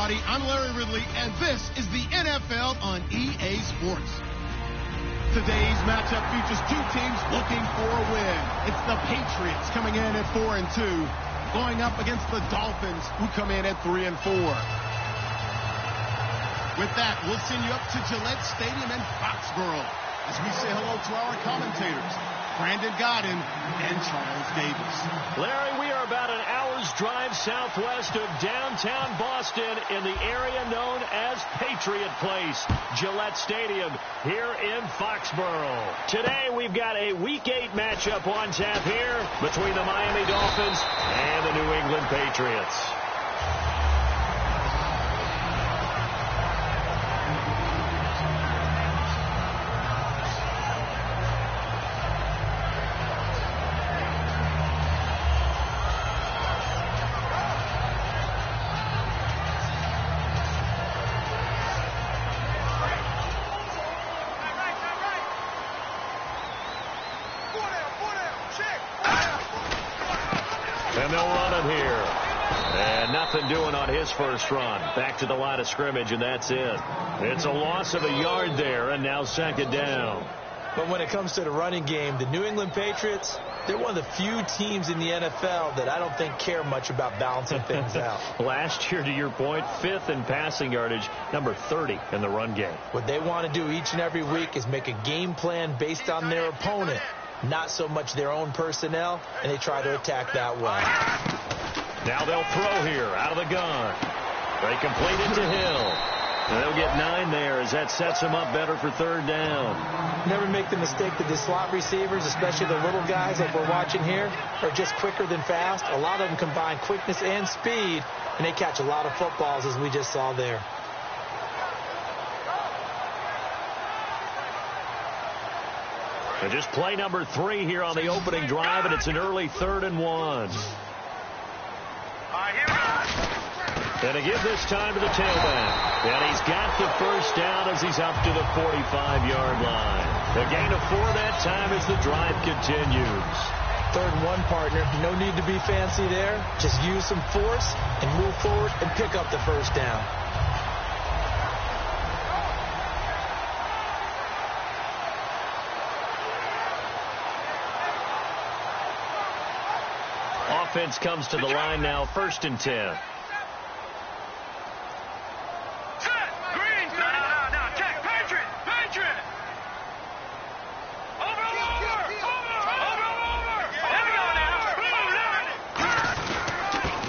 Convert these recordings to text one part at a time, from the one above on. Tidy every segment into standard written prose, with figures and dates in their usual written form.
everybody. I'm Larry Ridley, and this is the NFL on EA Sports. Today's matchup features two teams looking for a win. It's the Patriots coming in at 4-2, going up against the Dolphins, who come in at 3-4. With that, we'll send you up to Gillette Stadium in Foxborough as we say hello to our commentators, Brandon Godden and Charles Davis. Larry, we are about an hour's drive southwest of downtown Boston in the area known as Patriot Place, Gillette Stadium here in Foxborough. Today we've got a Week 8 matchup on tap here between the Miami Dolphins and the New England Patriots. And they'll run it here. And nothing doing on his first run. Back to the line of scrimmage, and that's it. It's a loss of a yard there, and now second down. But when it comes to the running game, the New England Patriots, they're one of the few teams in the NFL that I don't think care much about balancing things out. Last year, to your point, 5th in passing yardage, number 30 in the run game. What they want to do each and every week is make a game plan based on their opponent, not so much their own personnel, and they try to attack that way. Now they'll throw here out of the gun. They complete it to Hill. And they'll get 9 there as that sets them up better for third down. Never make the mistake that the slot receivers, especially the little guys like we're watching here, are just quicker than fast. A lot of them combine quickness and speed, and they catch a lot of footballs as we just saw there. So just play number 3 here on the opening drive, and it's an early 3rd and 1. And to give this time to the tailback. And he's got the first down as he's up to the 45-yard line. A gain of 4 that time as the drive continues. 3rd and 1, partner. No need to be fancy there. Just use some force and move forward and pick up the first down. Offense comes to the line now, 1st and 10.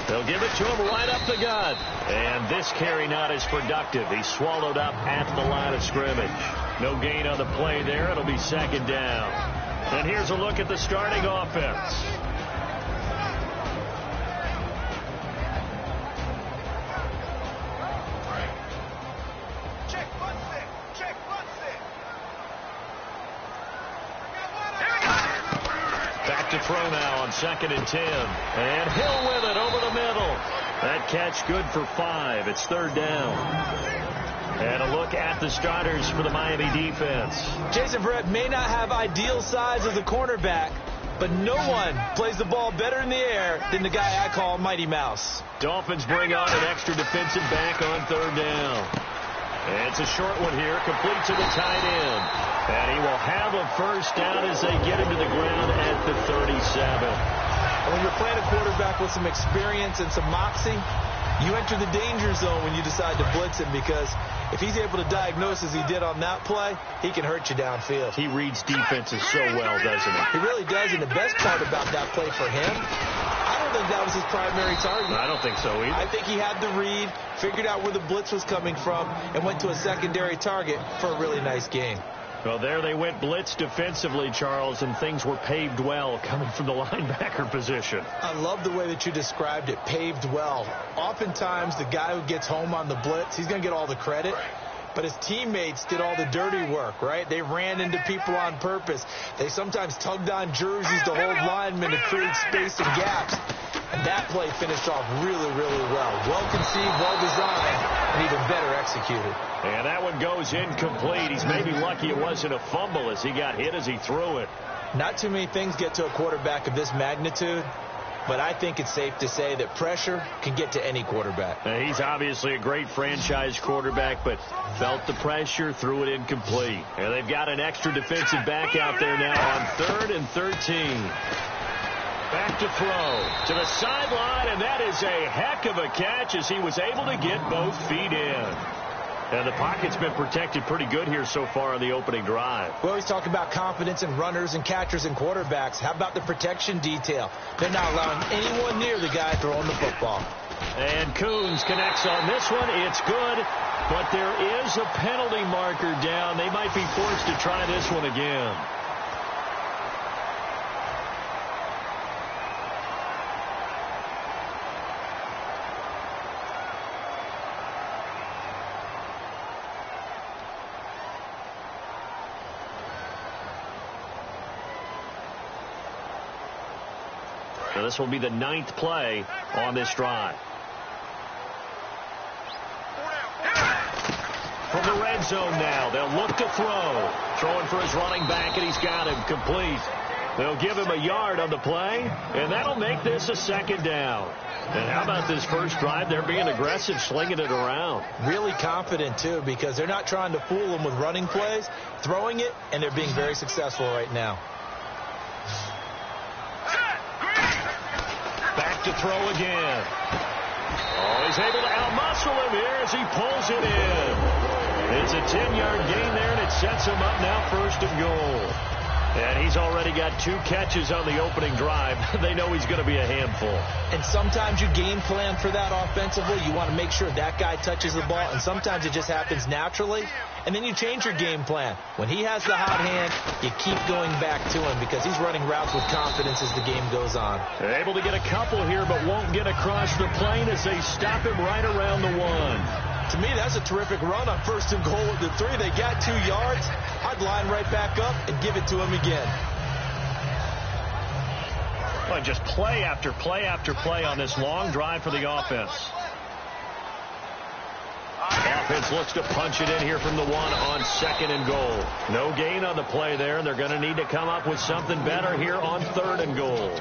They'll give it to him right up the gut. And this carry not as productive. He's swallowed up at the line of scrimmage. No gain on the play there. It'll be 2nd down. And here's a look at the starting offense. To throw now on 2nd and 10. And Hill with it over the middle. That catch good for 5. It's 3rd down. And a look at the starters for the Miami defense. Jason Verrett may not have ideal size as a cornerback, but no one plays the ball better in the air than the guy I call Mighty Mouse. Dolphins bring on an extra defensive back on 3rd down. And it's a short one here, complete to the tight end. And he will have a first down as they get him to the ground at the 37. When you're playing a quarterback with some experience and some moxie, you enter the danger zone when you decide to blitz him, because if he's able to diagnose as he did on that play, he can hurt you downfield. He reads defenses so well, doesn't he? He really does, and the best part about that play for him, I don't think that was his primary target. I don't think so either. I think he had the read, figured out where the blitz was coming from, and went to a secondary target for a really nice gain. Well, there they went blitz defensively, Charles, and things were paved well coming from the linebacker position. I love the way that you described it, paved well. Oftentimes, the guy who gets home on the blitz, he's going to get all the credit. But his teammates did all the dirty work, right? They ran into people on purpose. They sometimes tugged on jerseys to hold linemen to create space and gaps. And that play finished off really, really well. Well conceived, well designed, and even better executed. And that one goes incomplete. He's maybe lucky it wasn't a fumble as he got hit as he threw it. Not too many things get to a quarterback of this magnitude but I think it's safe to say that pressure can get to any quarterback. He's obviously a great franchise quarterback, but felt the pressure, threw it incomplete. And they've got an extra defensive back out there now on 3rd and 13. Back to throw to the sideline, and that is a heck of a catch as he was able to get both feet in. And the pocket's been protected pretty good here so far on the opening drive. We always talk about confidence in runners and catchers and quarterbacks. How about the protection detail? They're not allowing anyone near the guy throwing the football. And Coons connects on this one. It's good, but there is a penalty marker down. They might be forced to try this one again. So this will be the 9th play on this drive. From the red zone now, they'll look to throw. Throwing for his running back, and he's got him complete. They'll give him a yard on the play, and that'll make this a 2nd down. And how about this first drive? They're being aggressive, slinging it around. Really confident, too, because they're not trying to fool them with running plays, throwing it, and they're being very successful right now. Back to throw again. Oh, he's able to outmuscle him here as he pulls it in. It's a 10-yard gain there, and it sets him up now 1st and goal. And he's already got 2 catches on the opening drive. They know he's going to be a handful. And sometimes you game plan for that offensively. You want to make sure that guy touches the ball, and sometimes it just happens naturally. And then you change your game plan. When he has the hot hand, you keep going back to him because he's running routes with confidence as the game goes on. They're able to get a couple here, but won't get across the plane as they stop him right around the 1. To me, that's a terrific run on 1st and goal at the 3. They got 2 yards. I'd line right back up and give it to him again. Well, just play after play after play on this long drive for the offense. Offense looks to punch it in here from the 1 on 2nd and goal. No gain on the play there, and they're going to need to come up with something better here on 3rd and goal.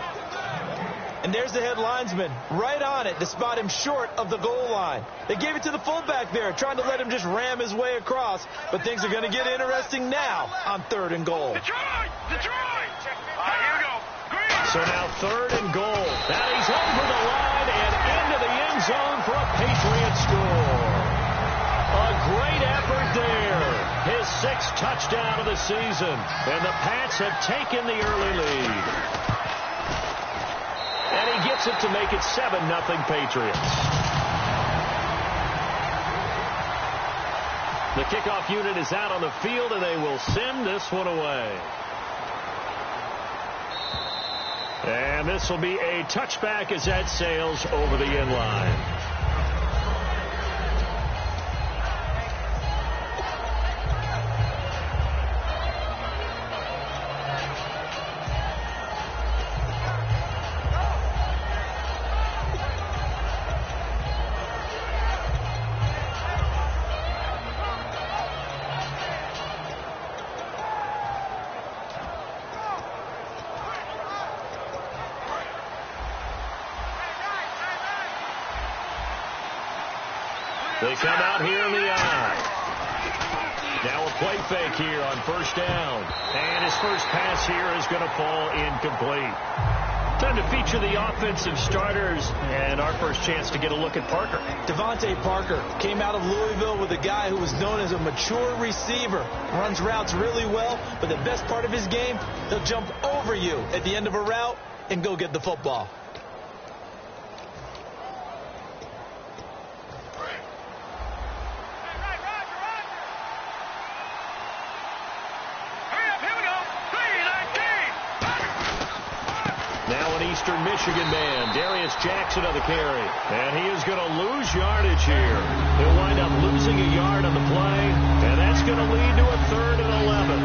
And there's the head linesman right on it to spot him short of the goal line. They gave it to the fullback there, trying to let him just ram his way across. But things are going to get interesting now on 3rd and goal. Detroit! Here we go. Green. So now 3rd and goal. Now he's over the line and into the end zone for a Patriot score. A great effort there. His 6th touchdown of the season. And the Pats have taken the early lead. And he gets it to make it 7-0 Patriots. The kickoff unit is out on the field, and they will send this one away. And this will be a touchback as that sails over the end line. They come out here in the eye. Now a play fake here on 1st down. And his first pass here is going to fall incomplete. Time to feature the offensive starters, and our first chance to get a look at Parker. Devontae Parker came out of Louisville with a guy who was known as a mature receiver. Runs routes really well, but the best part of his game, he'll jump over you at the end of a route and go get the football. Eastern Michigan man, Darius Jackson on the carry. And he is going to lose yardage here. He'll wind up losing a yard on the play, and that's going to lead to a 3rd and 11.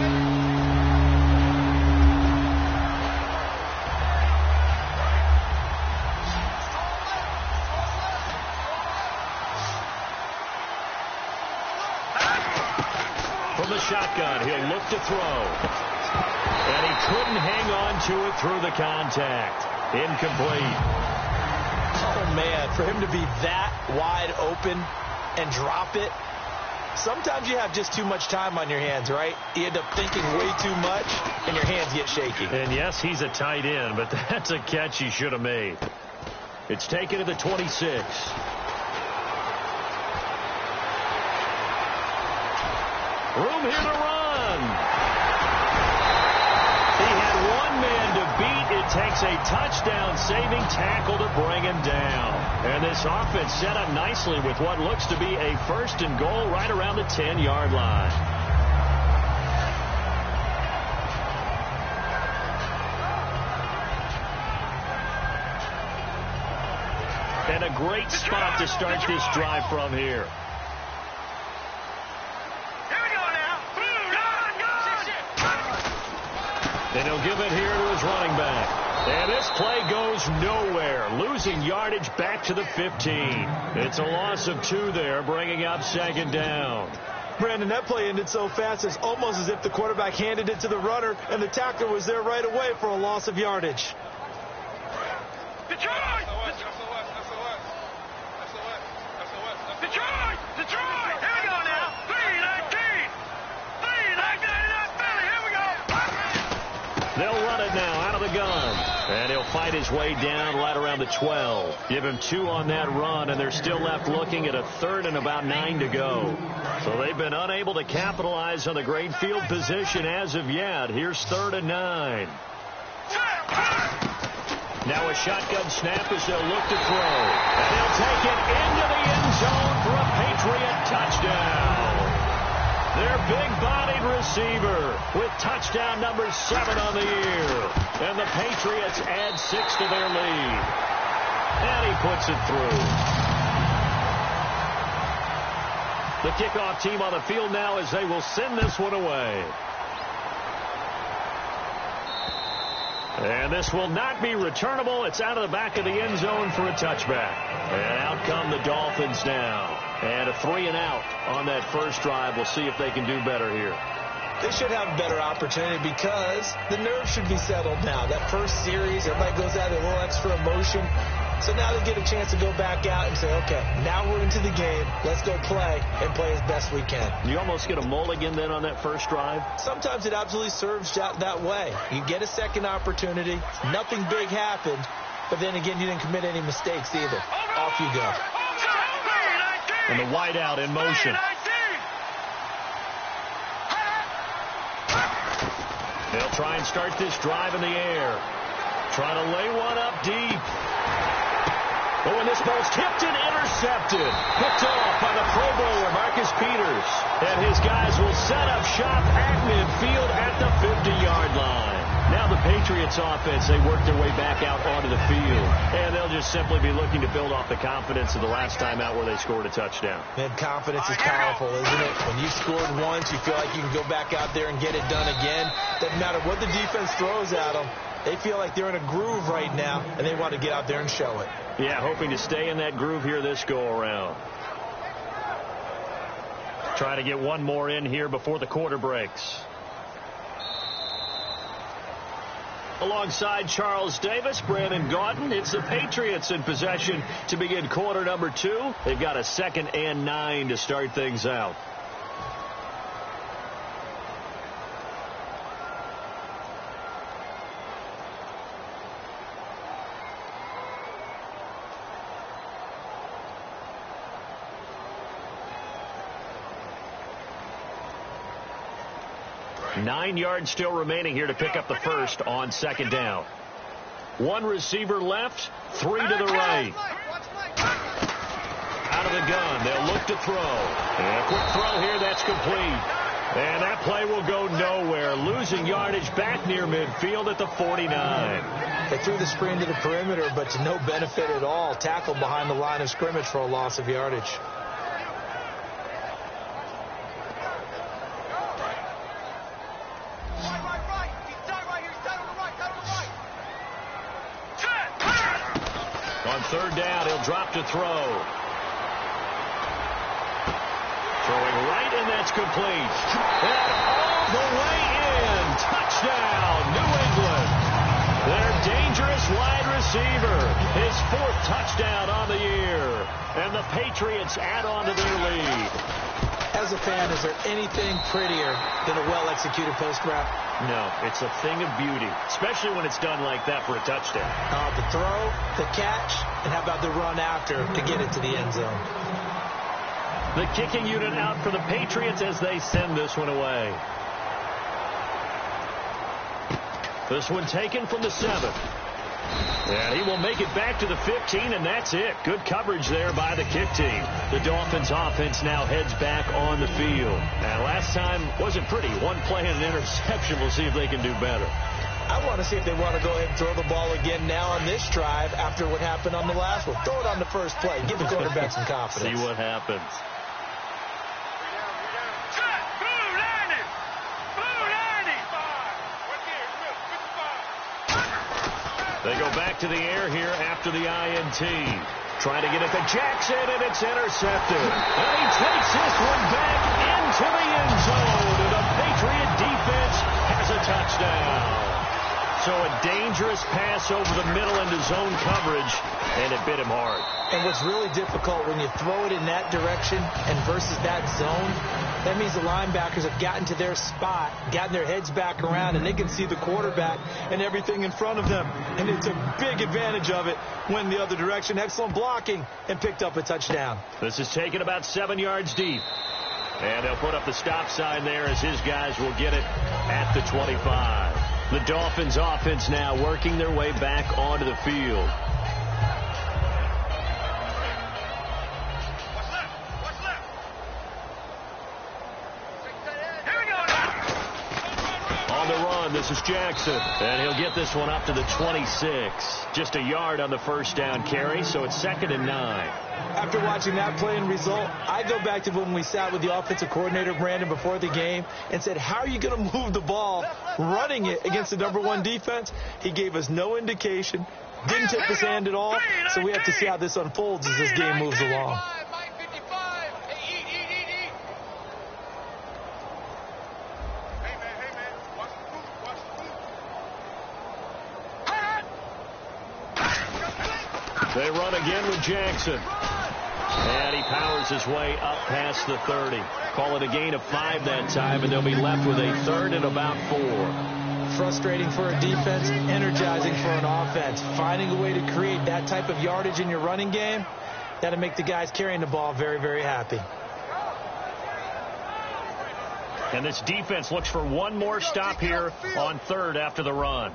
From the shotgun, he'll look to throw. And he couldn't hang on to it through the contact. Incomplete. Oh, man, for him to be that wide open and drop it, sometimes you have just too much time on your hands, right? You end up thinking way too much, and your hands get shaky. And, yes, he's a tight end, but that's a catch he should have made. It's taken to the 26. Room here to run. He had one man to beat. It takes a touchdown-saving tackle to bring him down. And this offense set up nicely with what looks to be a first and goal right around the 10-yard line. And a great spot to start this drive from here. And he'll give it here to his running back. And this play goes nowhere. Losing yardage back to the 15. It's a loss of 2 there, bringing up second down. Brandon, that play ended so fast, it's almost as if the quarterback handed it to the runner, and the tackler was there right away for a loss of yardage. Detroit! Detroit! Detroit! Here we go now. 319. 319 Philly. Here we go. They'll run it now out of the gun. And he'll fight his way down right around the 12. Give him 2 on that run, and they're still left looking at a 3rd and about 9 to go. So they've been unable to capitalize on the great field position as of yet. Here's 3rd and 9. Now a shotgun snap as they'll look to throw. And they'll take it into the end zone for a Patriot touchdown. Their big-bodied receiver with touchdown number 7 on the year. And the Patriots add 6 to their lead. And he puts it through. The kickoff team on the field now as they will send this one away. And this will not be returnable. It's out of the back of the end zone for a touchback. And out come the Dolphins now. And a 3 and out on that first drive. We'll see if they can do better here. They should have a better opportunity because the nerves should be settled now. That first series, everybody goes out with a little extra emotion. So now they get a chance to go back out and say, okay, now we're into the game. Let's go play and play as best we can. You almost get a mulligan then on that first drive? Sometimes it absolutely serves that way. You get a second opportunity. Nothing big happened. But then again, you didn't commit any mistakes either. Off you go. And the wideout in motion. They'll try and start this drive in the air. Trying to lay one up deep. But when this ball's tipped and intercepted, picked off by the Pro Bowler, Marcus Peters. And his guys will set up shop at midfield at the 50-yard line. Now the Patriots offense, they work their way back out onto the field. And they'll just simply be looking to build off the confidence of the last time out where they scored a touchdown. Man, confidence is powerful, isn't it? When you scored once, you feel like you can go back out there and get it done again. Doesn't matter what the defense throws at them. They feel like they're in a groove right now, and they want to get out there and show it. Yeah, hoping to stay in that groove here this go-around. Trying to get one more in here before the quarter breaks. Alongside Charles Davis, Brandon Gaudin, it's the Patriots in possession to begin quarter number 2. They've got a 2nd and 9 to start things out. Nine yards still remaining here to pick up the first on second down. One receiver left, 3 to the right. Out of the gun, they'll look to throw. And a quick throw here, that's complete. And that play will go nowhere. Losing yardage back near midfield at the 49. They threw the screen to the perimeter, but to no benefit at all. Tackled behind the line of scrimmage for a loss of yardage. On third down, he'll drop to throw. Throwing right, and that's complete. And all the way in. Touchdown, New England. Their dangerous wide receiver. His 4th touchdown on the year. And the Patriots add on to their lead. As a fan, is there anything prettier than a well-executed post route? No, it's a thing of beauty, especially when it's done like that for a touchdown. The throw, the catch, and how about the run after to get it to the end zone? The kicking unit out for the Patriots as they send this one away. This one taken from the 7. And he will make it back to the 15, and that's it. Good coverage there by the kick team. The Dolphins offense now heads back on the field. And last time wasn't pretty. One play and an interception. We'll see if they can do better. I want to see if they want to go ahead and throw the ball again now on this drive after what happened on the last one. Throw it on the first play. Give the quarterback some confidence. See what happens. They go back to the air here after the INT. Trying to get it to Jackson, and it's intercepted. And he takes this one back into the end zone. And the Patriot defense has a touchdown. So a dangerous pass over the middle into zone coverage, and it bit him hard. And what's really difficult when you throw it in that direction and versus that zone, that means the linebackers have gotten to their spot, gotten their heads back around, and they can see the quarterback and everything in front of them. And it's a big advantage of it when the other direction. Excellent blocking and picked up a touchdown. This is taken about 7 yards deep. And they'll put up the stop sign there as his guys will get it at the 25. The Dolphins offense now working their way back onto the field. On the run, this is Jackson. And he'll get this one up to the 26. Just a yard on the first down carry, so it's 2nd and 9. After watching that play and result, I go back to when we sat with the offensive coordinator, Brandon, before the game and said, how are you going to move the ball running it against the #1 defense? He gave us no indication, didn't tip his hand at all, so we have to see how this unfolds as this game moves along. They run again with Jackson. And he powers his way up past the 30. Call it a gain of 5 that time, and they'll be left with a 3rd and about 4. Frustrating for a defense, energizing for an offense. Finding a way to create that type of yardage in your running game, that'll make the guys carrying the ball very, very happy. And this defense looks for one more stop here on 3rd after the run.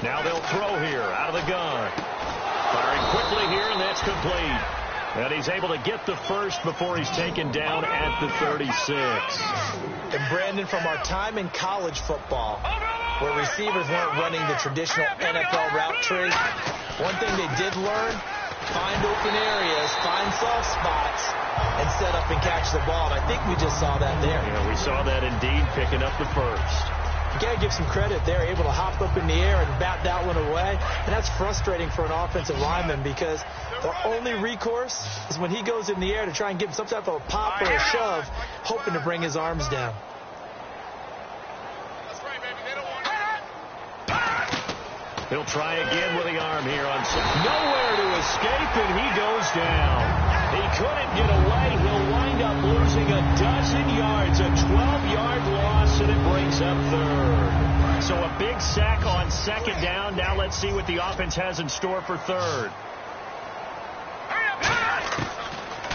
Now they'll throw here out of the gun. Firing quickly here, and that's complete. And he's able to get the first before he's taken down at the 36. And Brandon, from our time in college football, where receivers weren't running the traditional NFL route tree, one thing they did learn, find open areas, find soft spots, and set up and catch the ball. And I think we just saw that there. Yeah, we saw that indeed, picking up the first. You got to give some credit. They're able to hop up in the air and bat that one away. And that's frustrating for an offensive lineman because their only recourse is when he goes in the air to try and give him some type of a pop or a shove, hoping to bring his arms down. He'll try again with the arm here on nowhere to escape, and he goes down. He couldn't get away. He'll wind up losing a dozen yards, a 12-yard loss, and it brings up 3rd. So a big sack on 2nd down. Now let's see what the offense has in store for 3rd.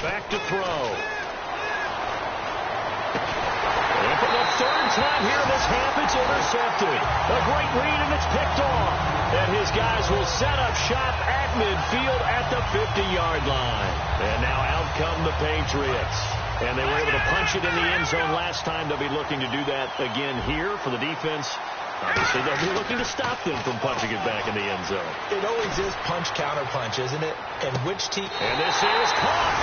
Back to throw. And for the 3rd time here in this half, it's intercepted. A great read, and it's picked off. And his guys will set up shop at midfield at the 50-yard line. And now out come the Patriots. And they were able to punch it in the end zone last time. They'll be looking to do that again here for the defense. Obviously, they'll be looking to stop them from punching it back in the end zone. It always is punch-counter-punch, isn't it? And which team? And this is caught.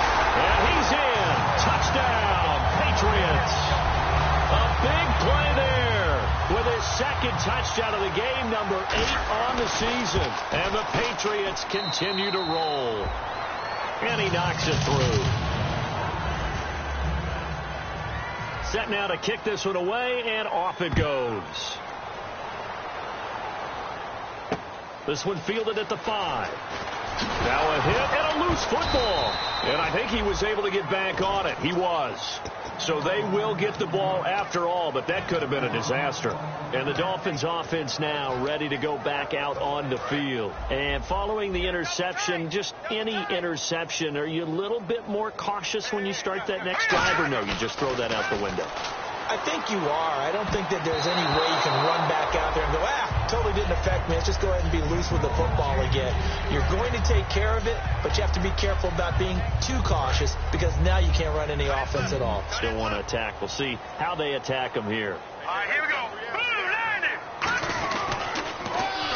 And he's in. Touchdown, Patriots. A big play there. with his second touchdown of the game, number 8 on the season. And the Patriots continue to roll. And he knocks it through. Set now to kick this one away, and off it goes. This one fielded at the 5. Now a hit and a loose football. And I think he was able to get back on it. He was. So they will get the ball after all, but that could have been a disaster. And the Dolphins offense now ready to go back out on the field. And following the interception, just any interception, are you a little bit more cautious when you start that next drive, or no, you just throw that out the window? I think you are. I don't think that there's any way you can run back out there and go, totally didn't affect me. Let's just go ahead and be loose with the football again. You're going to take care of it, but you have to be careful about being too cautious because now you can't run any offense at all. Still want to attack. We'll see how they attack them here. All right, here we go.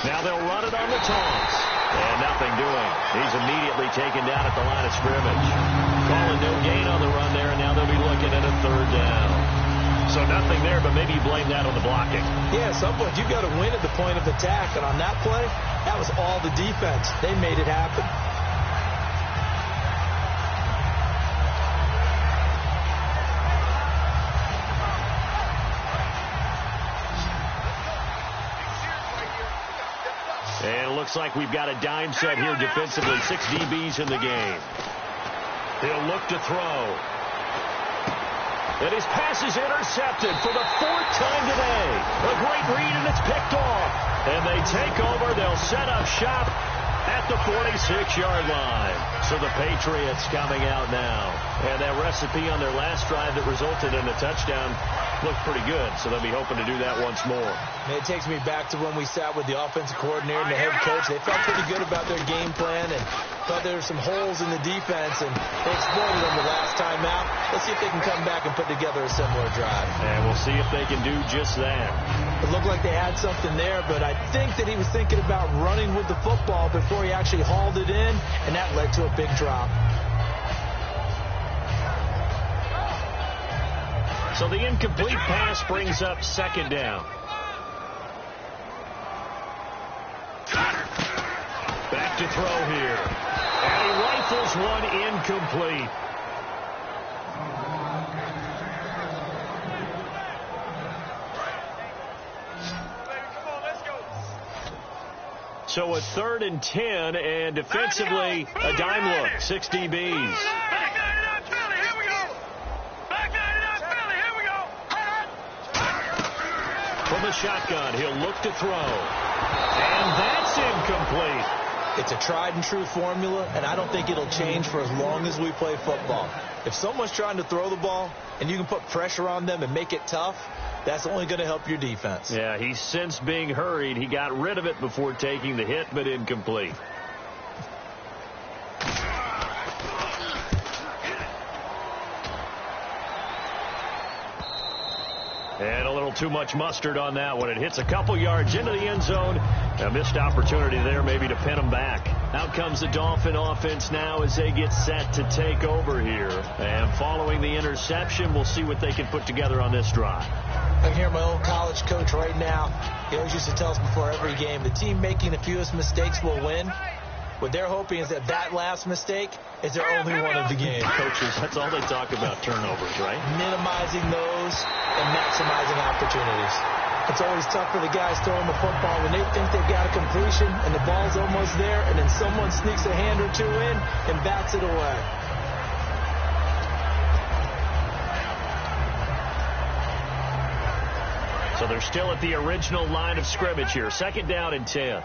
Now they'll run it on the toss. And nothing doing. He's immediately taken down at the line of scrimmage. Calling no gain on the run there, and now they'll be looking at a 3rd down. So nothing there, but maybe you blame that on the blocking. Yeah, at some point you've got to win at the point of attack. And on that play, that was all the defense. They made it happen. And it looks like we've got a dime set here defensively. 6 DBs in the game. He'll look to throw. And his pass is intercepted for the 4th time today. A great read, and it's picked off. And they take over. They'll set up shop at the 46-yard line. So the Patriots coming out now. And that recipe on their last drive that resulted in a touchdown looked pretty good. So they'll be hoping to do that once more. And it takes me back to when we sat with the offensive coordinator and the head coach. They felt pretty good about their game plan and thought there were some holes in the defense, and they exploited them the last time out. Let's see if they can come back and put together a similar drive. And we'll see if they can do just that. It looked like they had something there, but I think that he was thinking about running with the football before he actually hauled it in, and that led to a big drop. So the incomplete pass brings up 2nd down. Back to throw here. And he rifles one incomplete. So a 3rd and 10, and defensively a dime look. 6 DBs. From the shotgun, he'll look to throw. And that's incomplete. It's a tried and true formula, and I don't think it'll change for as long as we play football. If someone's trying to throw the ball and you can put pressure on them and make it tough, that's only going to help your defense. Yeah, he's since being hurried. He got rid of it before taking the hit, but incomplete. And a little too much mustard on that one. It hits a couple yards into the end zone. A missed opportunity there maybe to pin them back. Out comes the Dolphin offense now as they get set to take over here. And following the interception, we'll see what they can put together on this drive. I can hear my old college coach right now. He always used to tell us before every game, the team making the fewest mistakes will win. What they're hoping is that last mistake is their only one of the game. Coaches, that's all they talk about, turnovers, right? Minimizing those and maximizing opportunities. It's always tough for the guys throwing the football when they think they've got a completion and the ball's almost there, and then someone sneaks a hand or two in and bats it away. So they're still at the original line of scrimmage here. 2nd down and 10.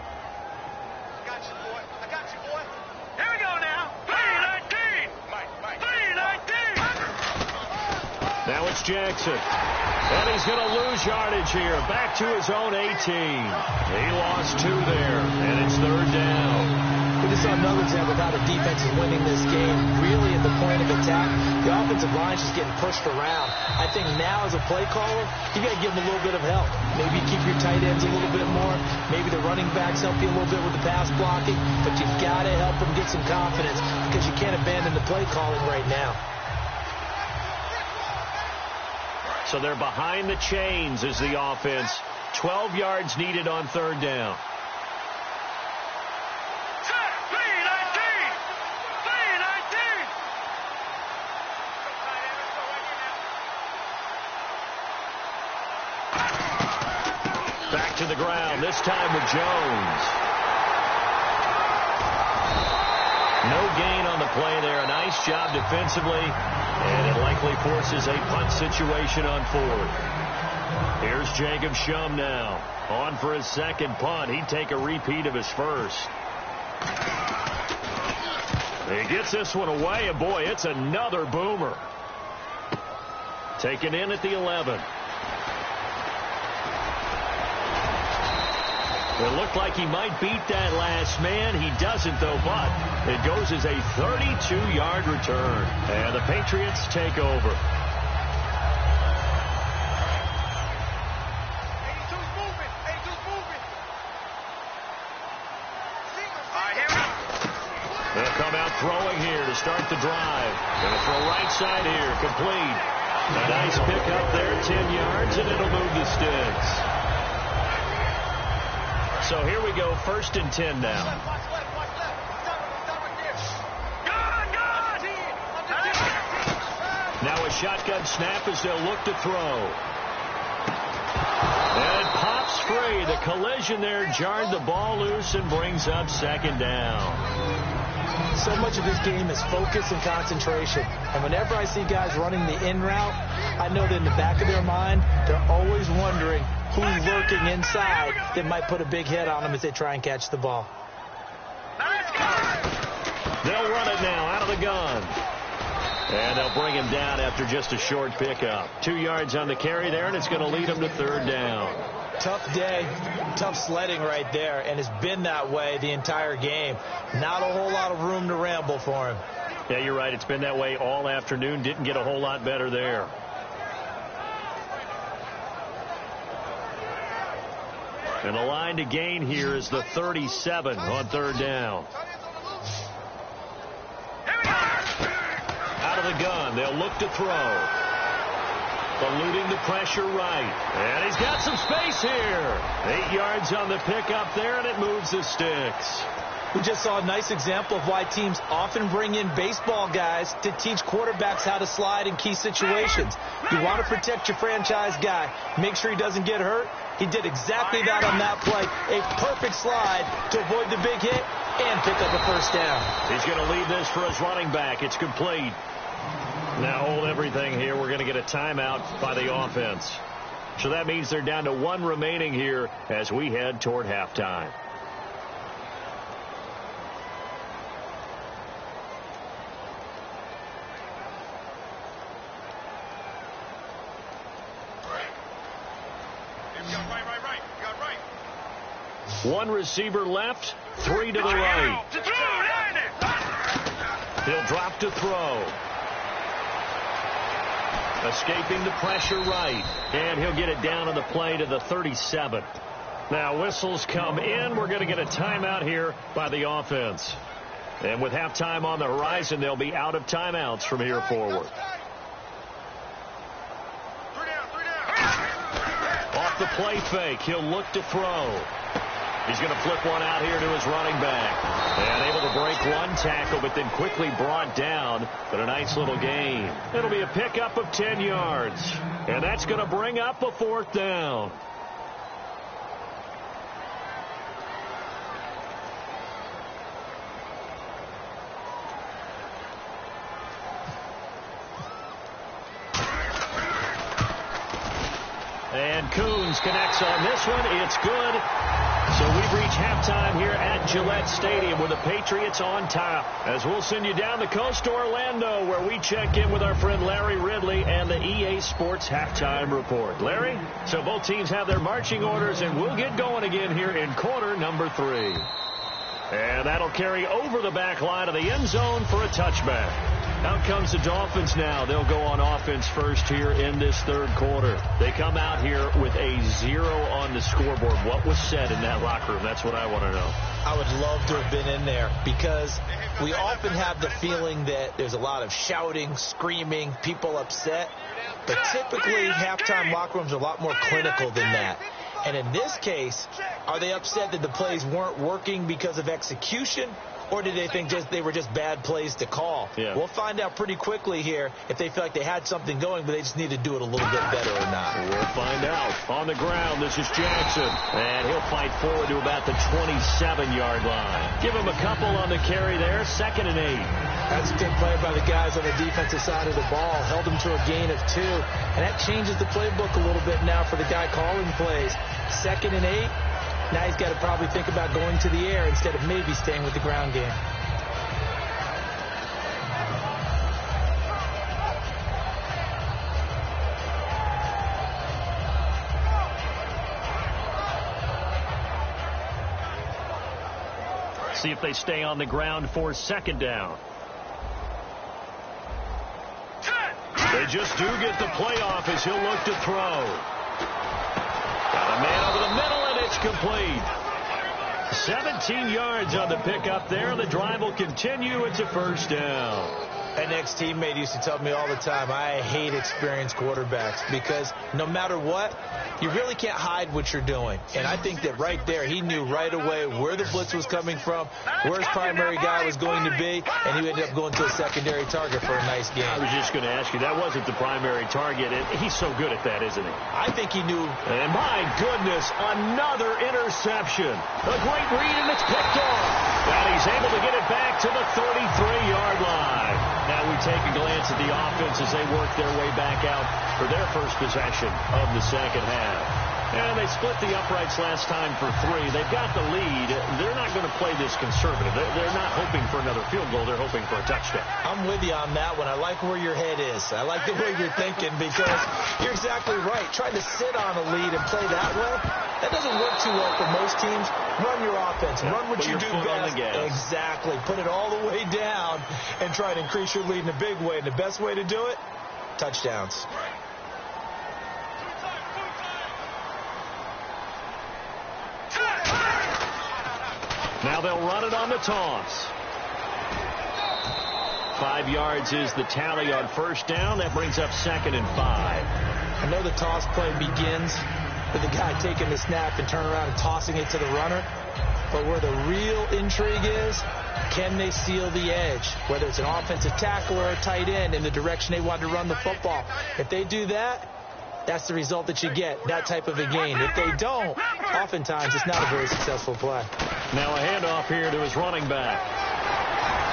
Now it's Jackson. And he's going to lose yardage here. Back to his own 18. He lost 2 there. And it's 3rd down. We just saw another example of how the defense is winning this game. Really at the point of attack, the offensive line is just getting pushed around. I think now as a play caller, you got to give them a little bit of help. Maybe keep your tight ends a little bit more. Maybe the running backs help you a little bit with the pass blocking. But you've got to help them get some confidence because you can't abandon the play calling right now. So they're behind the chains as the offense 12 yards needed on third down. Back to the ground, this time with Jones. No gain on the play there. A nice job defensively, and it likely forces a punt situation on fourth. Here's Jacob Shum now. On for his second punt. He'd take a repeat of his first. He gets this one away, and boy, it's another boomer. Taken in at the 11. It looked like he might beat that last man. He doesn't, though, but it goes as a 32-yard return. And the Patriots take over. They'll come out throwing here to start the drive. Going to throw right side here, complete. A nice pickup there, 10 yards, and it'll move the sticks. So here we go, 1st and 10 now. Now a shotgun snap as they'll look to throw. And it pops free. The collision there jarred the ball loose and brings up 2nd down. So much of this game is focus and concentration. And whenever I see guys running the in route, I know that in the back of their mind, they're always wondering who's lurking inside that might put a big hit on them as they try and catch the ball. They'll run it now out of the gun. And they'll bring him down after just a short pickup. 2 yards on the carry there, and it's going to lead him to 3rd down. Tough day, tough sledding right there, and it's been that way the entire game. Not a whole lot of room to ramble for him. Yeah, you're right. It's been that way all afternoon. Didn't get a whole lot better there. And the line to gain here is the 37 on 3rd down. Out of the gun, they'll look to throw. Eluding the pressure right. And he's got some space here. 8 yards on the pickup there, and it moves the sticks. We just saw a nice example of why teams often bring in baseball guys to teach quarterbacks how to slide in key situations. You want to protect your franchise guy. Make sure he doesn't get hurt. He did exactly that on that play. A perfect slide to avoid the big hit and pick up a 1st down. He's going to leave this for his running back. It's complete. Now hold everything here. We're going to get a timeout by the offense. So that means they're down to 1 remaining here as we head toward halftime. One receiver left, 3 to the right. He'll drop to throw. Escaping the pressure right. And he'll get it down on the play to the 37. Now whistles come in. We're going to get a timeout here by the offense. And with halftime on the horizon, they'll be out of timeouts from here forward. Off the play fake, he'll look to throw. He's going to flip one out here to his running back. And able to break one tackle, but then quickly brought down. But a nice little gain. It'll be a pickup of 10 yards. And that's going to bring up a 4th down. And Coons connects on this one. It's good. So we've reached halftime here at Gillette Stadium with the Patriots on top. As we'll send you down the coast to Orlando, where we check in with our friend Larry Ridley and the EA Sports Halftime Report. Larry, so both teams have their marching orders, and we'll get going again here in quarter number 3. And that'll carry over the back line of the end zone for a touchback. Out comes the Dolphins now. They'll go on offense first here in this 3rd quarter. They come out here with a 0 on the scoreboard. What was said in that locker room? That's what I want to know. I would love to have been in there because we often have the feeling that there's a lot of shouting, screaming, people upset. But typically, halftime locker rooms are a lot more clinical than that. And in this case, are they upset that the plays weren't working because of execution? Or did they think they were just bad plays to call? Yeah. We'll find out pretty quickly here if they feel like they had something going, but they just need to do it a little bit better or not. We'll find out. On the ground, this is Jackson. And he'll fight forward to about the 27-yard line. Give him a couple on the carry there. 2nd and 8. That's a good play by the guys on the defensive side of the ball. Held them to a gain of 2. And that changes the playbook a little bit now for the guy calling plays. 2nd and 8. Now he's got to probably think about going to the air instead of maybe staying with the ground game. See if they stay on the ground for 2nd down. They just do get the play off as he'll look to throw. Got a man over the middle, and it's complete. 17 yards on the pickup there. The drive will continue. It's a 1st down. An ex-teammate used to tell me all the time, I hate experienced quarterbacks because no matter what, you really can't hide what you're doing. And I think that right there, he knew right away where the blitz was coming from, where his primary guy was going to be, and he ended up going to a secondary target for a nice game. I was just going to ask you, that wasn't the primary target. And he's so good at that, isn't he? I think he knew. And my goodness, another interception. A great read, and it's picked off. And he's able to get it back to the 33-yard line. Now we take a glance at the offense as they work their way back out for their first possession of the second half. And they split the uprights last time for 3. They've got the lead. They're not going to play this conservative. They're not hoping for another field goal. They're hoping for a touchdown. I'm with you on that one. I like where your head is. I like the way you're thinking because you're exactly right. Trying to sit on a lead and play that way, that doesn't work too well for most teams. Run your offense. Run what you do best. Exactly. Put it all the way down and try to increase your lead in a big way. And the best way to do it, touchdowns. Now they'll run it on the toss. 5 yards is the tally on 1st down. That brings up 2nd and 5. I know the toss play begins with the guy taking the snap and turning around and tossing it to the runner. But where the real intrigue is, can they seal the edge? Whether it's an offensive tackle or a tight end in the direction they want to run the football. If they do that, that's the result that you get, that type of a game. If they don't, oftentimes it's not a very successful play. Now a handoff here to his running back.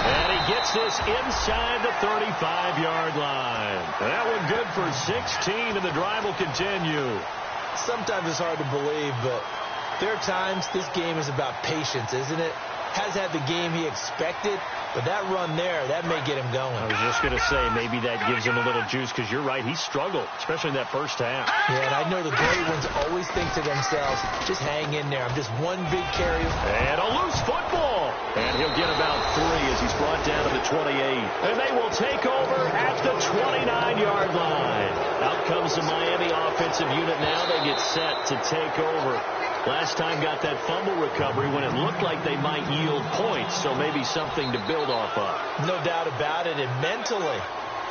And he gets this inside the 35-yard line. That one good for 16, and the drive will continue. Sometimes it's hard to believe, but there are times this game is about patience, isn't it? Has had the game he expected, but that run there, that may get him going. I was just going to say, maybe that gives him a little juice, because you're right, he struggled, especially in that first half. Yeah, and I know the great ones always think to themselves, just hang in there. I'm just one big carry. And a loose football. And he'll get about 3 as he's brought down to the 28. And they will take over at the 29-yard line. Out comes the Miami offensive unit now. They get set to take over. Last time got that fumble recovery when it looked like they might yield points, so maybe something to build off of. No doubt about it. And mentally,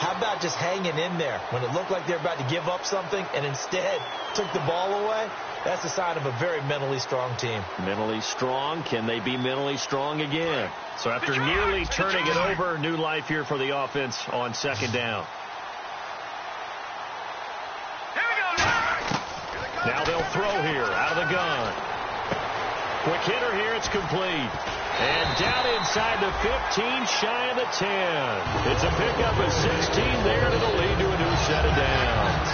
how about just hanging in there when it looked like they're about to give up something and instead took the ball away? That's a sign of a very mentally strong team. Mentally strong. Can they be mentally strong again? So after nearly turning it over, new life here for the offense on 2nd down. Now they'll throw here out of the gun. Quick hitter here. It's complete. And down inside the 15, shy of the 10. It's a pickup of 16 there, and it'll lead to a new set of downs.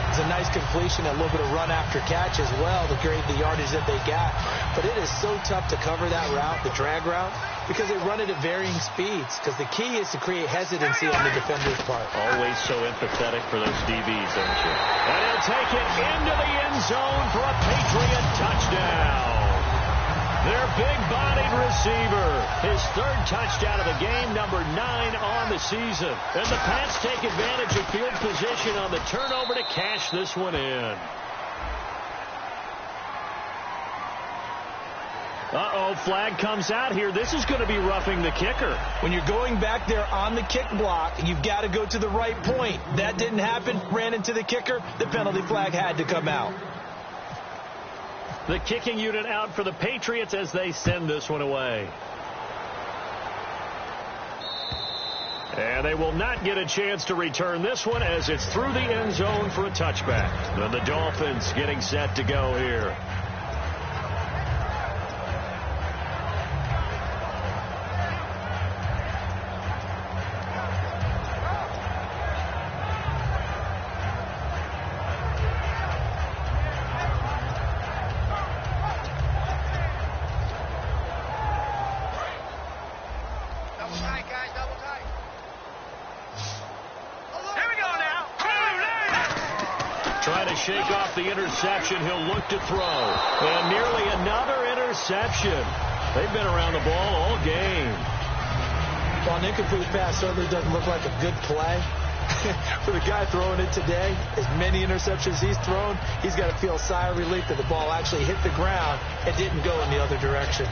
It's a nice completion, a little bit of run after catch as well to create the yardage that they got. But it is so tough to cover that route, the drag route, because they run it at varying speeds. Because the key is to create hesitancy on the defender's part. Always so empathetic for those DBs, aren't you? And he'll take it into the end zone for a Patriot touchdown. Their big-bodied receiver. His 3rd touchdown of the game, number 9 on the season. And the Pats take advantage of field position on the turnover to cash this one in. Uh-oh, flag comes out here. This is going to be roughing the kicker. When you're going back there on the kick block, you've got to go to the right point. That didn't happen. Ran into the kicker. The penalty flag had to come out. The kicking unit out for the Patriots as they send this one away. And they will not get a chance to return this one as it's through the end zone for a touchback. And the Dolphins getting set to go here. Shake off the interception. He'll look to throw. And nearly another interception. They've been around the ball all game. Well, an incomplete pass certainly doesn't look like a good play. For the guy throwing it today, as many interceptions he's thrown, he's got to feel a sigh of relief that the ball actually hit the ground and didn't go in the other direction.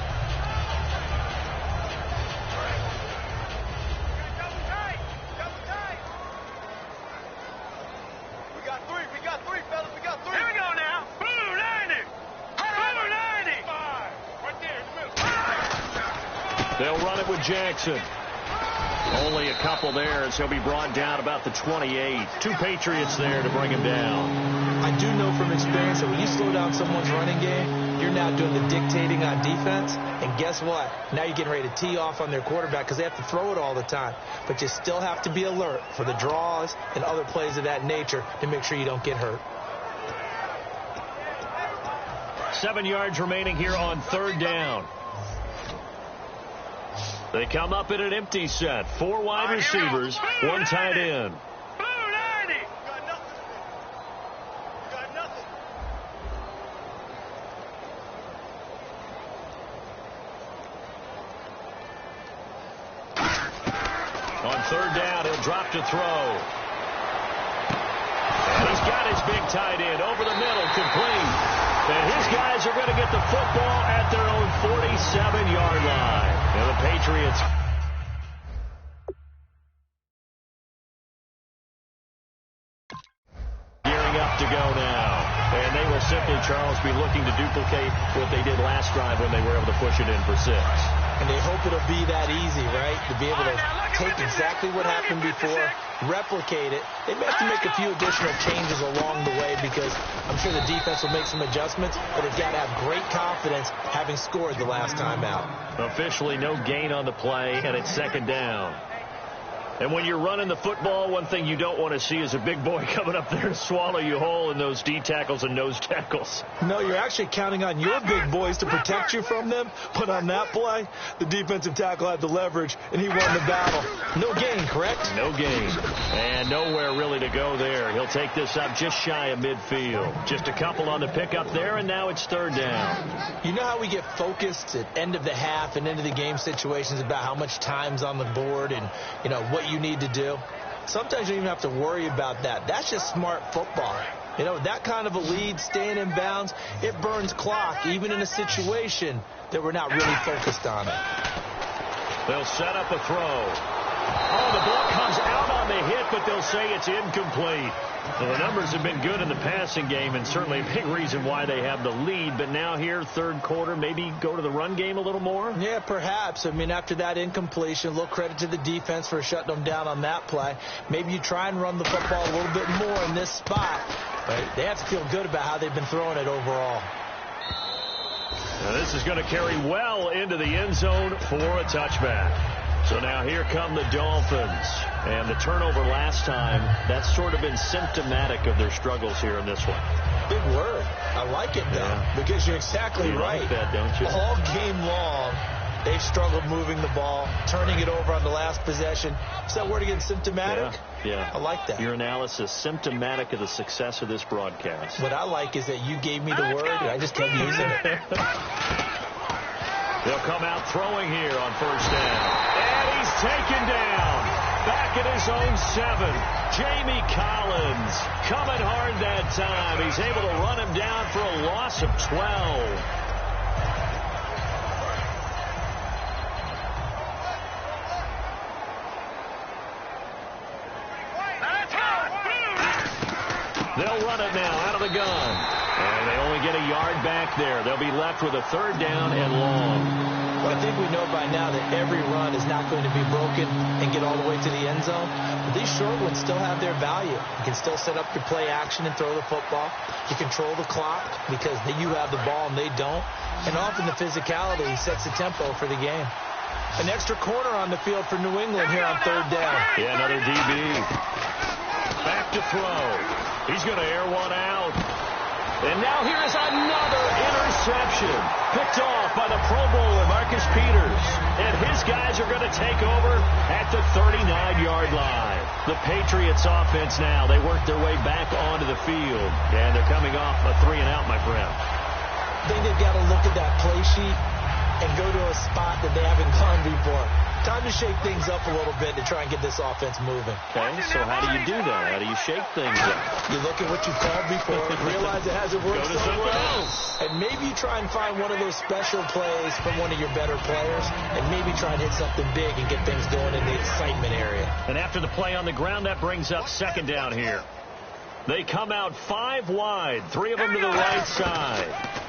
They'll run it with Jackson. Only a couple there as he'll be brought down about the 28. 2 Patriots there to bring him down. I do know from experience that when you slow down someone's running game, you're now doing the dictating on defense. And guess what? Now you're getting ready to tee off on their quarterback because they have to throw it all the time. But you still have to be alert for the draws and other plays of that nature to make sure you don't get hurt. 7 yards remaining here on 3rd down. They come up in an empty set. 4 wide receivers, 1 tight end. On 3rd down, he'll drop to throw. And he's got his big tight end over the middle, complete. And his guys are going to get the football at their own 47-yard line. And the Patriots gearing up to go now. And they will simply, Charles, be looking to duplicate what they did last drive when they were able to push it in for 6. And they hope it'll be that easy, right? To be able to take exactly what happened before, replicate it. They may have to make a few additional changes along the way because I'm sure the defense will make some adjustments, but they've got to have great confidence having scored the last time out. Officially no gain on the play, and it's 2nd down. And when you're running the football, one thing you don't want to see is a big boy coming up there and swallow you whole in those D tackles and nose tackles. No, you're actually counting on your big boys to protect you from them. But on that play, the defensive tackle had the leverage, and he won the battle. No gain, correct? No gain. And nowhere really to go there. He'll take this up just shy of midfield. Just a couple on the pickup there, and now it's 3rd down. You know how we get focused at end of the half and end of the game situations about how much time's on the board and, you know, what you need to do? Sometimes you don't even have to worry about that. That's just smart football. You know, that kind of a lead, staying in bounds, it burns clock, even in a situation that we're not really focused on it. They'll set up a throw. Oh, the ball comes out on the hit, but they'll say it's incomplete. Well, the numbers have been good in the passing game, and certainly a big reason why they have the lead. But now here, 3rd quarter, maybe go to the run game a little more? Yeah, perhaps. I mean, after that incompletion, a little credit to the defense for shutting them down on that play. Maybe you try and run the football a little bit more in this spot. But they have to feel good about how they've been throwing it overall. Now this is going to carry well into the end zone for a touchback. So now here come the Dolphins. And the turnover last time, that's sort of been symptomatic of their struggles here in this one. Big word. I like it, though, because you're exactly right. Like that, don't you? All game long, they've struggled moving the ball, turning it over on the last possession. Is that word again, symptomatic? Yeah. I like that. Your analysis, symptomatic of the success of this broadcast. What I like is that you gave me the word, and I just kept using it. They'll come out throwing here on 1st down. And he's taken down. Back at his own 7. Jamie Collins coming hard that time. He's able to run him down for a loss of 12. They'll run it now out of the gun. And they only get get a yard back there. They'll be left with a 3rd down and long. Well, I think we know by now that every run is not going to be broken and get all the way to the end zone. But these short ones still have their value. You can still set up your play action and throw the football. You control the clock because you have the ball and they don't. And often the physicality sets the tempo for the game. An extra corner on the field for New England here on 3rd down. Yeah, another DB. Back to throw. He's going to air one out. And now here is another interception. Picked off by the Pro Bowler, Marcus Peters. And his guys are going to take over at the 39-yard line. The Patriots offense now. They work their way back onto the field. And they're coming off a 3-and-out, my friend. I think they've got to look at that play sheet and go to a spot that they haven't gone before. Time to shake things up a little bit to try and get this offense moving. Okay, so how do you do that? How do you shake things up? You look at what you've called before, realize it hasn't worked so well, and maybe you try and find one of those special plays from one of your better players, and maybe try and hit something big and get things going in the excitement area. And after the play on the ground, that brings up 2nd down here. They come out 5 wide, 3 of them to the right side.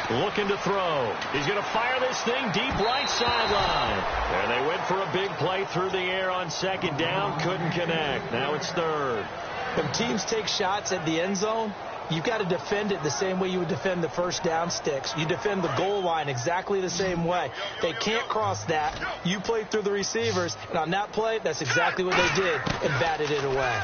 Looking to throw. He's going to fire this thing deep right sideline. And they went for a big play through the air on 2nd down. Couldn't connect. Now it's 3rd. When teams take shots at the end zone, you've got to defend it the same way you would defend the 1st down sticks. You defend the goal line exactly the same way. They can't cross that. You play through the receivers. And on that play, that's exactly what they did and batted it away.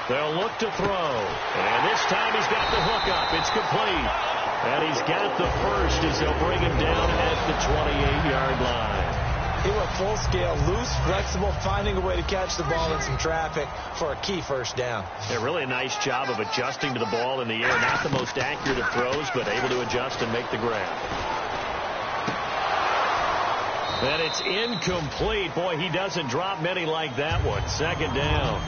They'll look to throw. And this time he's got the hook up. It's complete. And he's got the first as they'll bring him down at the 28-yard line. He went full scale, loose, flexible, finding a way to catch the ball in some traffic for a key 1st down. Yeah, really a nice job of adjusting to the ball in the air. Not the most accurate of throws, but able to adjust and make the grab. And it's incomplete. Boy, he doesn't drop many like that one. 2nd down.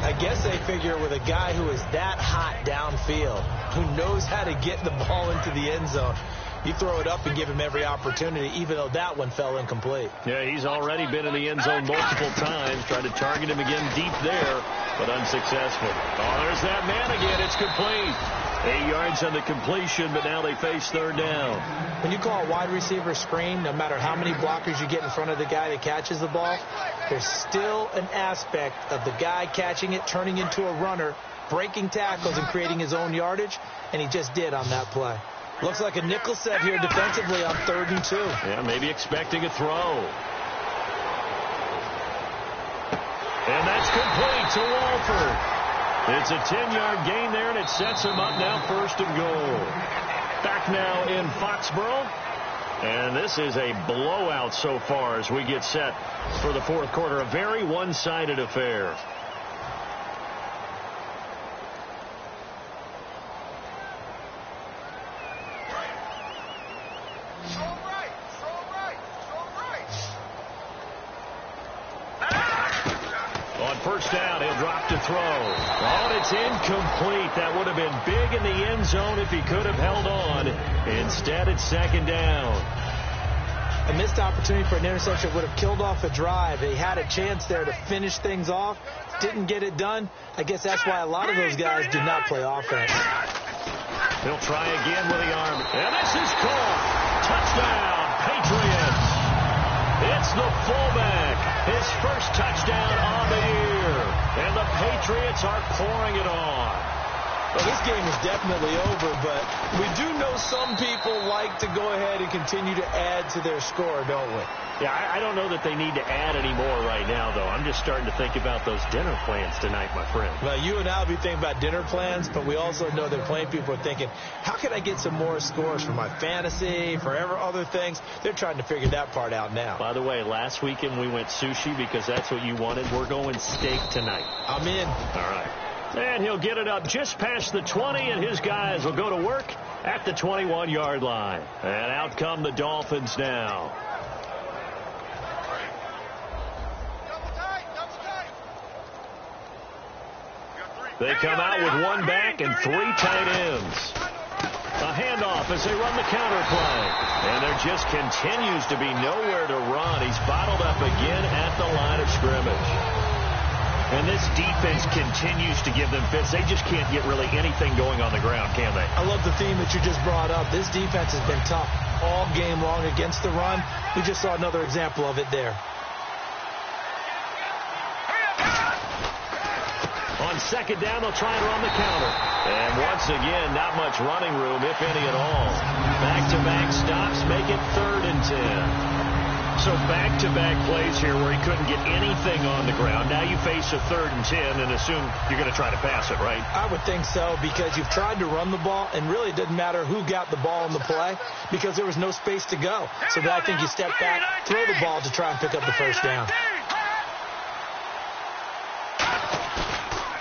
I guess they figure with a guy who is that hot downfield, who knows how to get the ball into the end zone, you throw it up and give him every opportunity, even though that one fell incomplete. Yeah, he's already been in the end zone multiple times. Tried to target him again deep there, but unsuccessful. Oh, there's that man again. It's complete. 8 yards on the completion, but now they face 3rd down. When you call a wide receiver screen, no matter how many blockers you get in front of the guy that catches the ball, there's still an aspect of the guy catching it, turning into a runner, breaking tackles and creating his own yardage, and he just did on that play. Looks like a nickel set here defensively on 3rd and 2. Yeah, maybe expecting a throw. And that's complete to Walford. It's a 10-yard gain there, and it sets him up now 1st and goal. Back now in Foxborough. And this is a blowout so far as we get set for the 4th quarter. A very one-sided affair. On 1st down, he'll drop to throw. Oh, and it's incomplete. That would have been big in the end zone if he could have held on. Instead, it's 2nd down. A missed opportunity for an interception would have killed off a drive. They had a chance there to finish things off. Didn't get it done. I guess that's why a lot of those guys do not play offense. He'll try again with the arm. And this is caught. Touchdown, Patriots. It's the fullback. His first touchdown on the year. And the Patriots are pouring it on. Well, this game is definitely over, but we do know some people like to go ahead and continue to add to their score, don't we? Yeah, I don't know that they need to add any more right now, though. I'm just starting to think about those dinner plans tonight, my friend. Well, you and I will be thinking about dinner plans, but we also know that plenty of people are thinking, how can I get some more scores for my fantasy, for other things? They're trying to figure that part out now. By the way, last weekend we went sushi because that's what you wanted. We're going steak tonight. I'm in. All right. And he'll get it up just past the 20, and his guys will go to work at the 21-yard line. And out come the Dolphins now. They come out with one back and 3 tight ends. A handoff as they run the counter play. And there just continues to be nowhere to run. He's bottled up again at the line of scrimmage. And this defense continues to give them fits. They just can't get really anything going on the ground, can they? I love the theme that you just brought up. This defense has been tough all game long against the run. We just saw another example of it there. On second down, they'll try and run the counter. And once again, not much running room, if any at all. Back-to-back stops make it 3rd and 10. So back-to-back plays here where he couldn't get anything on the ground. Now you face a 3rd and 10 and assume you're going to try to pass it, right? I would think so, because you've tried to run the ball, and really it doesn't matter who got the ball in the play because there was no space to go. So then I think you step back, throw the ball to try and pick up the first down.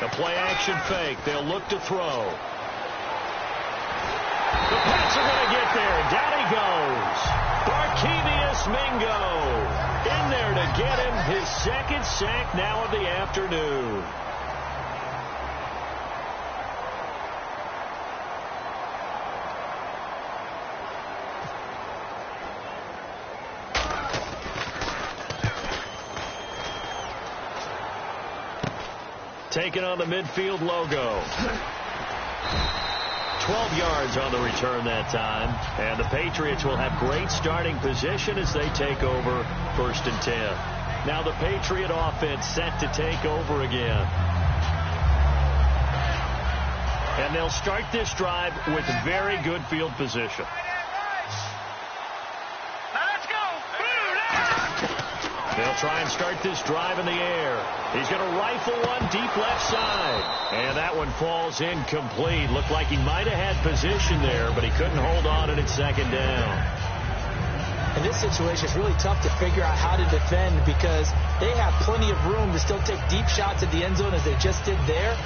The play-action fake. They'll look to throw. The Pats are going to get there. Down he goes. Barkevius Mingo in there to get him his 2nd sack now of the afternoon. Taking on the midfield logo. 12 yards on the return that time. And the Patriots will have great starting position as they take over 1st and 10. Now the Patriot offense set to take over again. And they'll start this drive with very good field position. They'll try and start this drive in the air. He's going to rifle one deep left side. And that one falls incomplete. Looked like he might have had position there, but he couldn't hold on at 2nd down. In this situation, it's really tough to figure out how to defend because they have plenty of room to still take deep shots at the end zone as they just did there.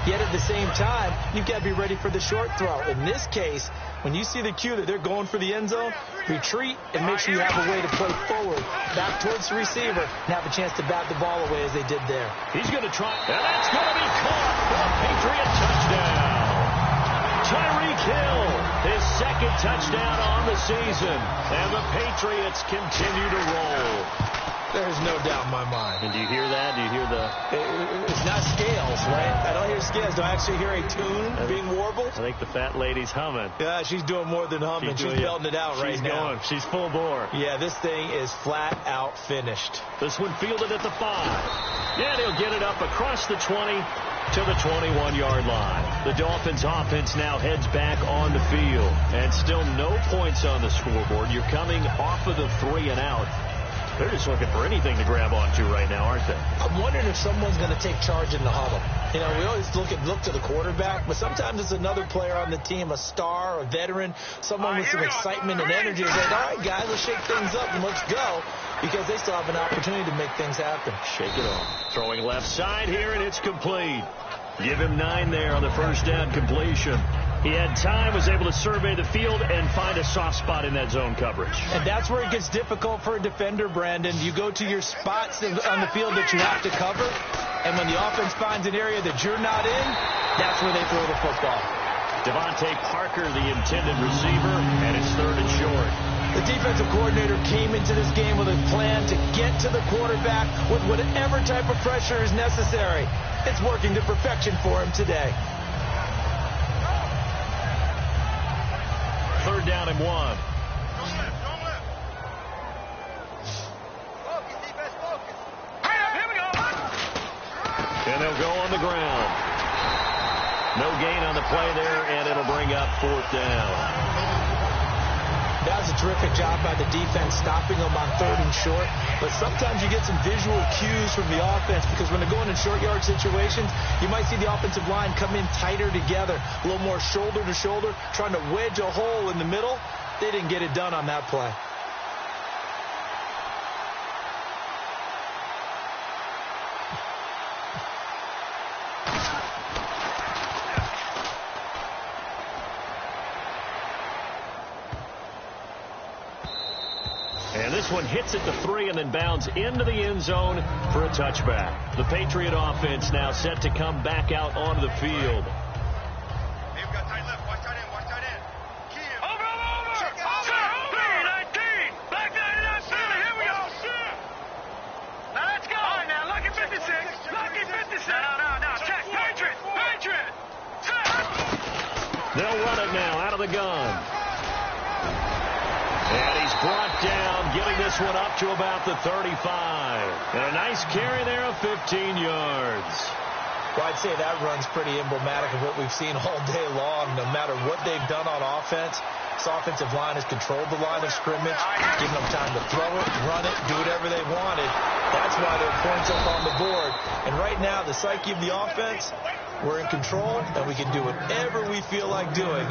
Yet at the same time, you've got to be ready for the short throw. In this case, when you see the cue that they're going for the end zone, retreat and make sure you have a way to play forward, back towards the receiver, and have a chance to bat the ball away as they did there. He's going to try, and that's going to be caught for a Patriot touchdown. Tyreek Hill, his 2nd touchdown on the season, and the Patriots continue to roll. There's no doubt in my mind. And do you hear that? Do you hear the... It's not scales, right? I don't hear scales. Do I actually hear a tune being warbled? I think the fat lady's humming. Yeah, she's doing more than humming. She's belting it out right now. She's full bore. Yeah, this thing is flat out finished. This one fielded at the 5. Yeah, they'll get it up across the 20 to the 21-yard line. The Dolphins offense now heads back on the field. And still no points on the scoreboard. You're coming off of the 3 and out. They're just looking for anything to grab onto right now, aren't they? I'm wondering if someone's going to take charge in the huddle. You know, we always look to the quarterback, but sometimes it's another player on the team, a star, a veteran, someone with some excitement and energy. It's like, all right, guys, let's shake things up and let's go, because they still have an opportunity to make things happen. Shake it off. Throwing left side here, and it's complete. Give him 9 there on the first down completion. He had time, was able to survey the field and find a soft spot in that zone coverage. And that's where it gets difficult for a defender, Brandon. You go to your spots on the field that you have to cover, and when the offense finds an area that you're not in, that's where they throw the football. Devontae Parker, the intended receiver, and it's 3rd and short. The defensive coordinator came into this game with a plan to get to the quarterback with whatever type of pressure is necessary. It's working to perfection for him today. 3rd down and 1. And they'll go on the ground. No gain on the play there, and it'll bring up 4th down. That was a terrific job by the defense, stopping them on 3rd and short. But sometimes you get some visual cues from the offense, because when they're going in short yard situations, you might see the offensive line come in tighter together, a little more shoulder to shoulder, trying to wedge a hole in the middle. They didn't get it done on that play. And this one hits at the 3 and then bounds into the end zone for a touchback. The Patriot offense now set to come back out onto the field. They've got tight left. Watch tight end. Watch tight end. Over. Check it out. 19. Back 99 Philly. Here we go. Now let's go. All right, now. Lucky 56. Lucky 56. No. Check. Patriot. They'll run it now out of the gun. And he's brought down, getting this one up to about the 35. And a nice carry there of 15 yards. Well, I'd say that run's pretty emblematic of what we've seen all day long. No matter what they've done on offense, this offensive line has controlled the line of scrimmage, given them time to throw it, run it, do whatever they wanted. That's why there are points up on the board. And right now, the psyche of the offense, we're in control, and we can do whatever we feel like doing.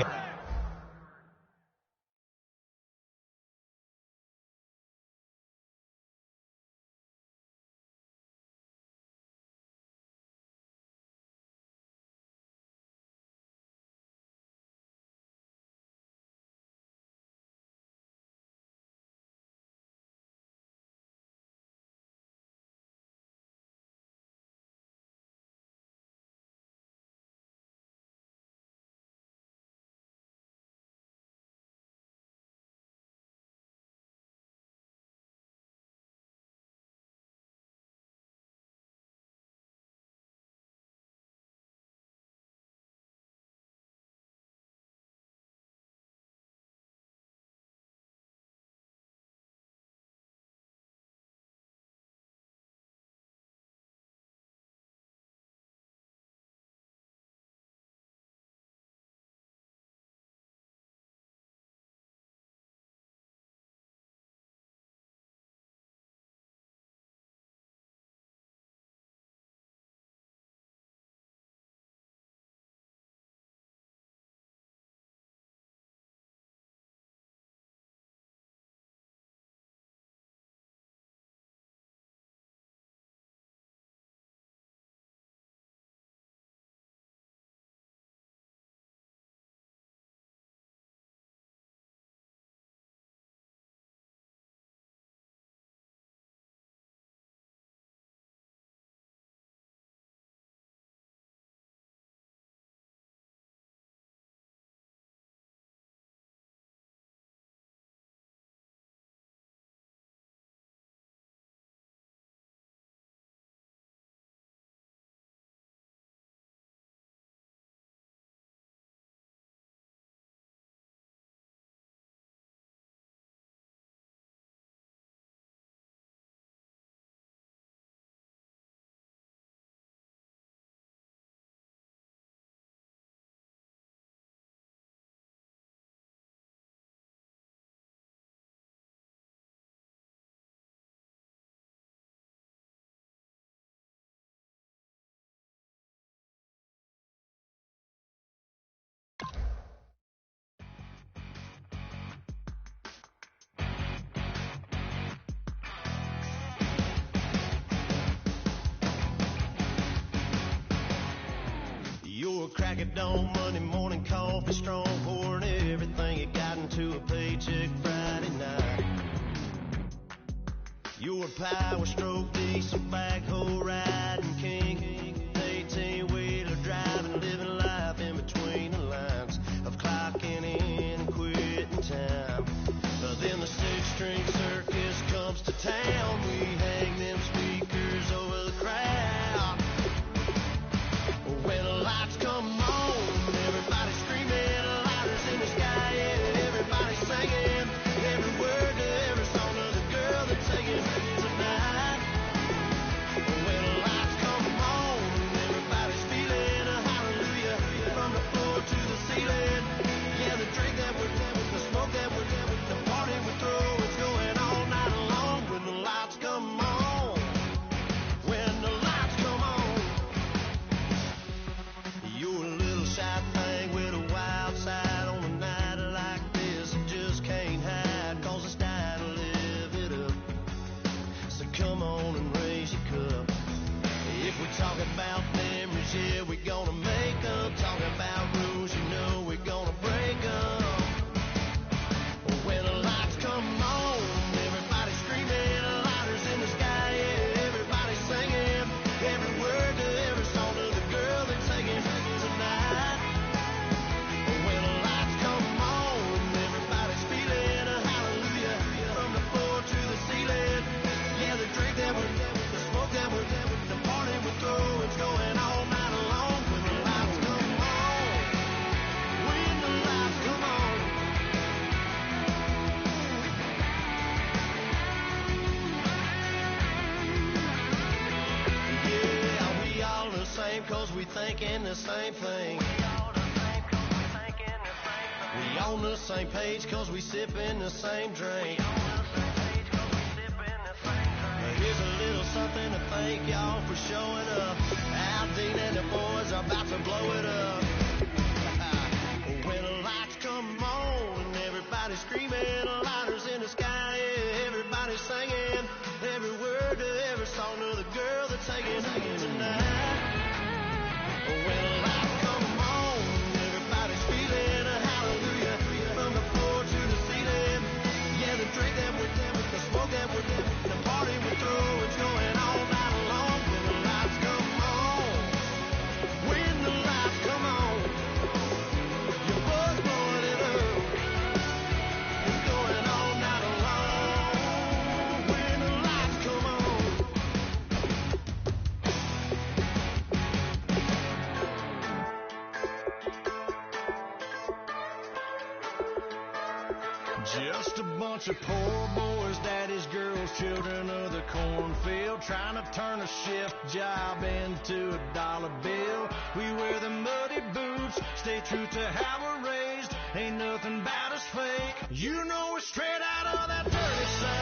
You're a crack at dawn, Monday morning coffee, strong, pouring everything you got into a paycheck Friday night. You're a power stroke, diesel backhoe riding king, 18-wheeler driving, living life in between the lines of clocking in and quitting time. Then the six-string circus comes to town. We hang them speakers over the crowd. When the lights come on, everybody screaming, lighters in the sky, and everybody singing every word to every song of the girl that's singing tonight. When the lights come on, everybody's feeling a hallelujah from the floor to the ceiling. Yeah, the drink that we're having, the smoke that we're having, the party we throw, it's going all night long. When the lights come on, when the lights come on. You're a little shy thing with a wild side on a night like this. You just can't hide, cause it's time to live it up. So come on and raise your cup. If we're talking about memories, yeah, we're gonna make them. Talking about rules, you know we're gonna break them. When the lights come on, everybody's screaming, lighters in the sky, yeah, everybody's singing every word to every song of the girl that's singing tonight. When the lights come on, everybody's feeling a hallelujah from the floor to the ceiling. Yeah, the drink that we're, the smoke that we're, the party we throw, it's going thinking the same thing. We on the same page cause we sippin' the same drink. Here's a little something to thank y'all for showing up. Al Dean and the boys are about to blow it up. When the lights come on and everybody's screaming, lighters in the sky, yeah, everybody's singing every word to every song to the girl that's taking tonight. When the lights come on, everybody's feeling a hallelujah from the floor to the ceiling. Yeah, the drink that we're doing, the smoke that we're doing, the party we're through, it's going all night long. When the lights come on, when the lights come on, your buzz blowing it up, it's going all night long. When the lights come on. Just a bunch of poor boys, daddies, girls, children of the cornfield, trying to turn a shift job into a dollar bill. We wear the muddy boots, stay true to how we're raised, ain't nothing about us fake. You know we're straight out of that dirty south.